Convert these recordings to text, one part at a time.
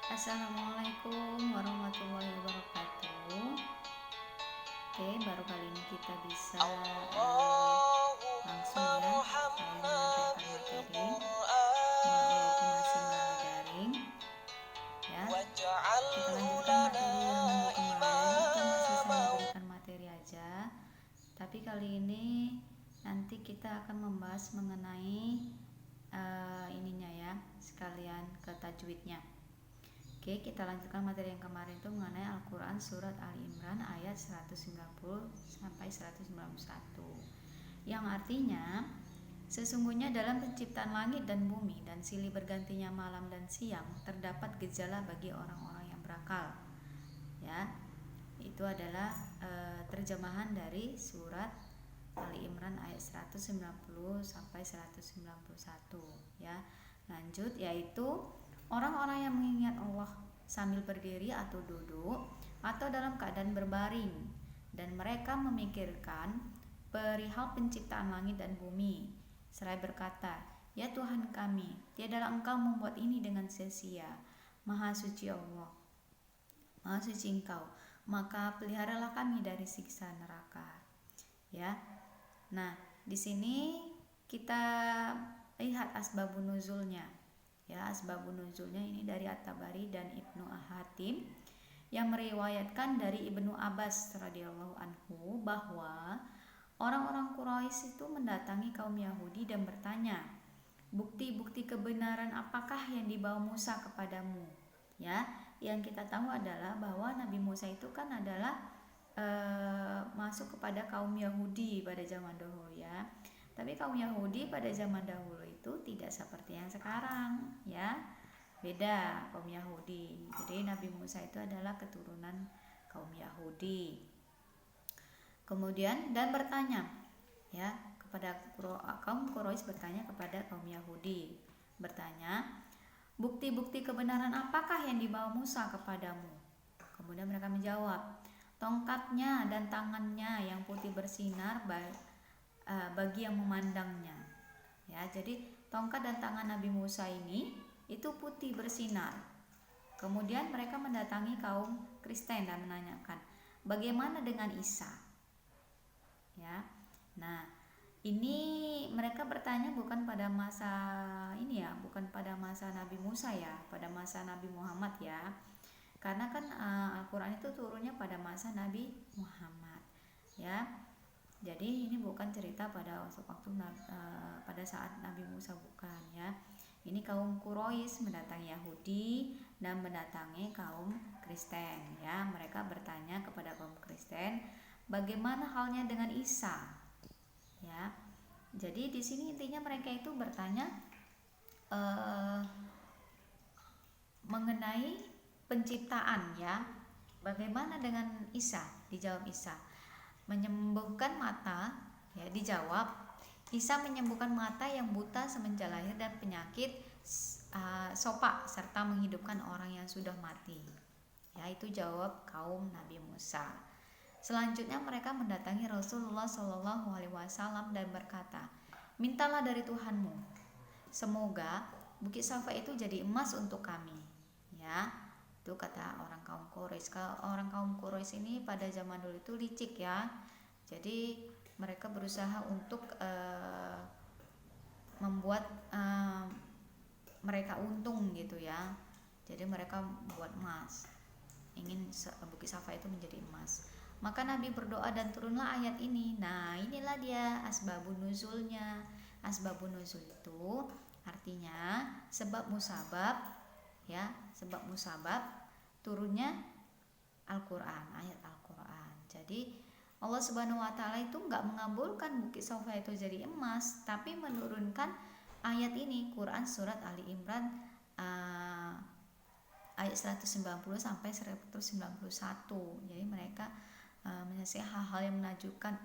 Assalamualaikum warahmatullahi wabarakatuh. Oke, baru kali ini kita bisa langsung ya saya menyampaikan materi walaupun masih melalui daring ya. Kita lanjutkan materi yang minggu kemarin itu masih saya berikan materi aja. Tapi kali ini nanti kita akan membahas mengenai ininya ya, sekalian ke tajwidnya. Oke, kita lanjutkan materi yang kemarin itu mengenai Al-Quran Surat Ali Imran ayat 190 sampai 191, yang artinya sesungguhnya dalam penciptaan langit dan bumi dan silih bergantinya malam dan siang terdapat gejala bagi orang-orang yang berakal. Ya, itu adalah terjemahan dari surat Ali Imran ayat 190 sampai 191 ya. Lanjut, yaitu orang-orang yang mengingat Allah sambil berdiri atau duduk atau dalam keadaan berbaring, dan mereka memikirkan perihal penciptaan langit dan bumi, seraya berkata, "Ya Tuhan kami, tiadalah Engkau membuat ini dengan sia-sia. Maha suci Allah, Maha suci Engkau, maka peliharalah kami dari siksa neraka." Ya. Nah, di sini kita lihat asbabun nuzulnya. Ya, asbabun nuzulnya ini dari At-Tabari dan Ibnu Hatim yang meriwayatkan dari Ibnu Abbas radhiyallahu anhu bahwa orang-orang Quraisy itu mendatangi kaum Yahudi dan bertanya, "Bukti-bukti kebenaran apakah yang dibawa Musa kepadamu?" Ya, yang kita tahu adalah bahwa Nabi Musa itu kan adalah masuk kepada kaum Yahudi pada zaman dahulu ya. Tapi kaum Yahudi pada zaman dahulu itu tidak seperti yang sekarang ya. Beda kaum Yahudi. Jadi Nabi Musa itu adalah keturunan kaum Yahudi. Kemudian dan bertanya ya kepada kaum Quraisy, bertanya kepada kaum Yahudi, bertanya, "Bukti-bukti kebenaran apakah yang dibawa Musa kepadamu?" Kemudian mereka menjawab, "Tongkatnya dan tangannya yang putih bersinar bagi yang memandangnya." Ya, jadi tongkat dan tangan Nabi Musa ini itu putih bersinar. Kemudian mereka mendatangi kaum Kristen dan menanyakan, "Bagaimana dengan Isa?" Ya. Nah, ini mereka bertanya bukan pada masa ini ya, bukan pada masa Nabi Musa ya, pada masa Nabi Muhammad ya. Karena kan Al-Quran itu turunnya pada masa Nabi Muhammad ya. Jadi ini bukan cerita pada waktu pada saat Nabi Musa, bukan ya. Ini kaum Quraisy mendatangi Yahudi dan mendatangi kaum Kristen ya. Mereka bertanya kepada kaum Kristen, "Bagaimana halnya dengan Isa?" Ya. Jadi di sini intinya mereka itu bertanya mengenai penciptaan ya. Bagaimana dengan Isa? Dijawab Isa menyembuhkan mata ya, dijawab Isa menyembuhkan mata yang buta semenjak lahir dan penyakit sopak serta menghidupkan orang yang sudah mati. Ya, itu jawab kaum Nabi Musa. Selanjutnya mereka mendatangi Rasulullah Shallallahu Alaihi Wasallam dan berkata, "Mintalah dari Tuhanmu, semoga Bukit Safa itu jadi emas untuk kami." Ya, itu kata orang kaum Quraisy. Kalau orang kaum Quraisy ini pada zaman dulu itu licik ya. Jadi mereka berusaha untuk membuat mereka untung gitu ya. Jadi mereka buat emas, ingin Bukit Safa itu menjadi emas. Maka Nabi berdoa dan turunlah ayat ini. Nah, inilah dia asbabun nuzulnya. Asbabun nuzul itu artinya sebab musabab ya, sebab musabab turunnya Al-Quran, ayat Al-Quran. Jadi Allah Subhanahu wa taala itu enggak mengabulkan Bukit Safa itu jadi emas, tapi menurunkan ayat ini, Quran surat Ali Imran ayat 190 sampai 191. Jadi mereka menyaksikan hal-hal yang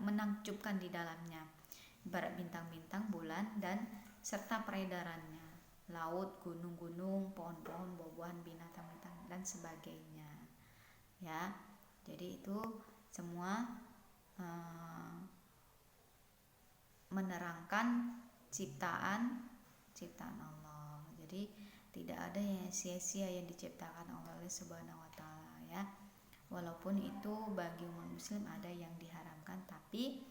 menakjubkan di dalamnya, ibarat bintang-bintang, bulan, dan serta peredarannya, laut, gunung-gunung, pohon-pohon, buah-buahan, binatang-binatang dan sebagainya. Ya, jadi itu semua menerangkan ciptaan Allah. Jadi Tidak ada yang sia-sia yang diciptakan oleh Allah Subhanahu wa taala ya. Walaupun itu bagi umat muslim ada yang diharamkan, tapi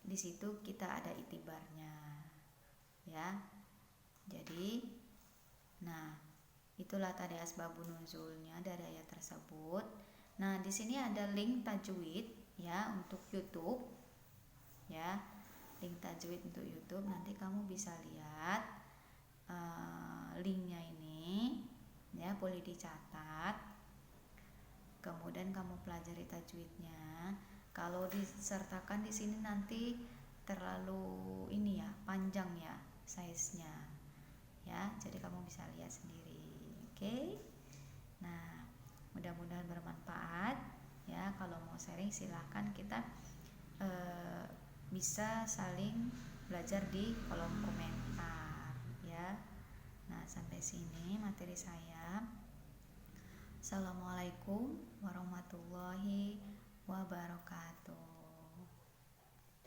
di situ kita ada itibarnya ya. Jadi itulah tadi asbabun nuzulnya dari ayat tersebut. Nah, di sini ada link tajwid ya untuk YouTube ya. Link tajwid untuk YouTube, nanti kamu bisa lihat linknya ini ya, boleh dicatat. Kemudian kamu pelajari tajwidnya. Kalau disertakan di sini nanti terlalu ini ya, panjang ya size-nya ya, jadi kamu bisa lihat sendiri. Oke. Nah, mudah-mudahan bermanfaat ya. Kalau mau sharing silahkan, kita bisa saling belajar di kolom komentar ya. Nah, sampai sini materi saya. Assalamualaikum warahmatullahi wabarakatuh.